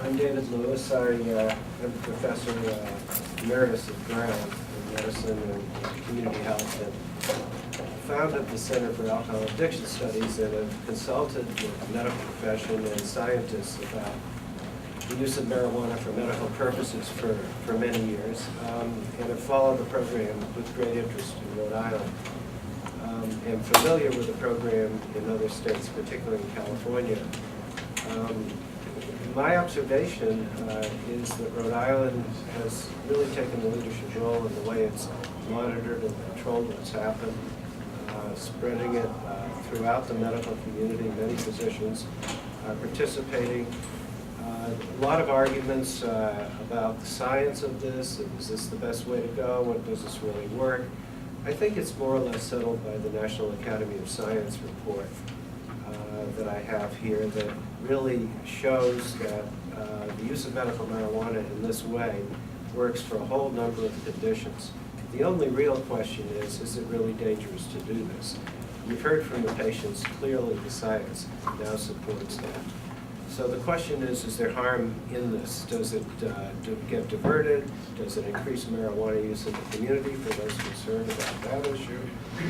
I'm David Lewis. I'm a professor emeritus at Brown in medicine and community health, and founded the Center for Alcohol Addiction Studies, and have consulted with the medical profession and scientists about the use of marijuana for medical purposes for many years, and have followed the program with great interest in Rhode Island. And familiar with the program in other states, particularly in California. My observation is that Rhode Island has really taken the leadership role in the way it's monitored and controlled what's happened, spreading it throughout the medical community. Many physicians are participating. A lot of arguments about the science of this. Is this the best way to go? What does this really work? I think it's more or less settled by the National Academy of Science report that I have here that really shows that the use of medical marijuana in this way works for a whole number of conditions. The only real question is it really dangerous to do this? We've heard from the patients, clearly the science now supports that. So the question is there harm in this? Does it get diverted? Does it increase marijuana use in the community for those concerned about that issue?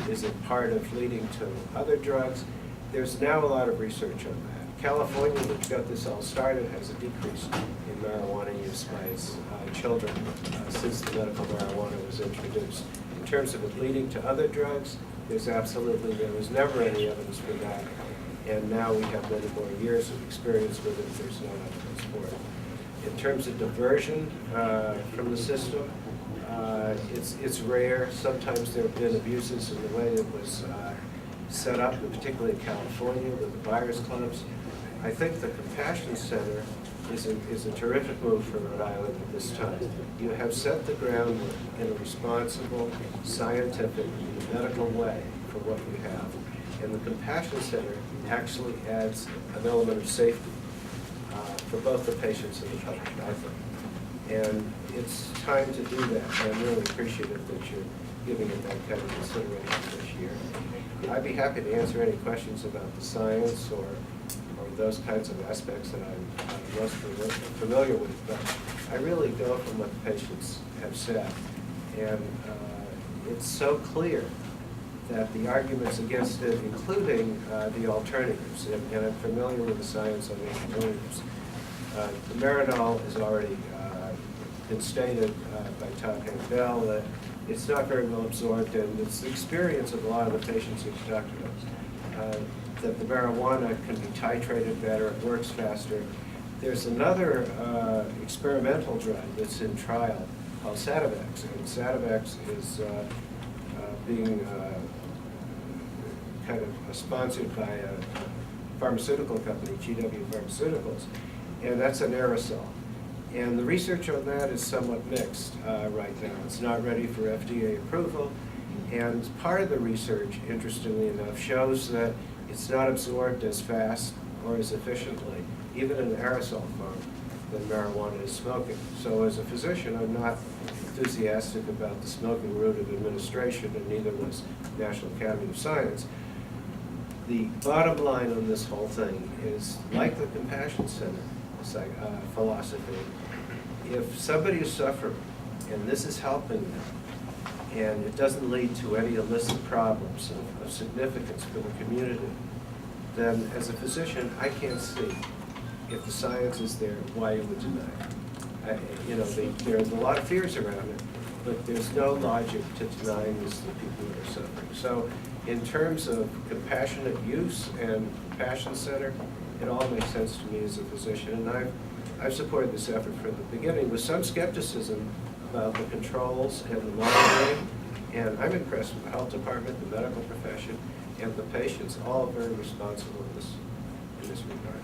Is it part of leading to other drugs? There's now a lot of research on that. California, which got this all started, has a decrease in marijuana use by its children since the medical marijuana was introduced. In terms of it leading to other drugs, there was never any evidence for that. And now we have many more years of experience with it. There's no evidence for it. In terms of diversion from the system, it's rare. Sometimes there have been abuses in the way it was set up, particularly in California with the buyers clubs. I think the Compassion Center is a terrific move for Rhode Island at this time. You have set the groundwork in a responsible, scientific, medical way for what you have. And the Compassion Center actually adds an element of safety for both the patients and the public, I think. And it's time to do that. I'm really appreciative that you're giving it that kind of consideration this year. I'd be happy to answer any questions about the science or those kinds of aspects that I'm most familiar with, but I really go from what the patients have said. And it's so clear that the arguments against it, including the alternatives, and I'm familiar with the science on the alternatives. The Marinol has already been stated by Todd Handel that it's not very well absorbed, and it's the experience of a lot of the patients who've talked about that the marijuana can be titrated better, it works faster. There's another experimental drug that's in trial called Sativex, and Sativex is being kind of sponsored by a pharmaceutical company, GW Pharmaceuticals, and that's an aerosol. And the research on that is somewhat mixed right now. It's not ready for FDA approval, and part of the research, interestingly enough, shows that it's not absorbed as fast or as efficiently, even in aerosol form, than marijuana is smoking. So as a physician, I'm not enthusiastic about the smoking route of administration, and neither was National Academy of Science. The bottom line on this whole thing is, like the Compassion Center philosophy, if somebody is suffering and this is helping them, and it doesn't lead to any illicit problems of significance for the community, then as a physician, I can't see, if the science is there, why you would deny it. There's a lot of fears around it, but there's no logic to denying this to people who are suffering. So in terms of compassionate use and Compassion Center, it all makes sense to me as a physician. And I've supported this effort from the beginning with some skepticism about the controls and the monitoring. And I'm impressed with the health department, the medical profession, and the patients, all very responsible in this regard.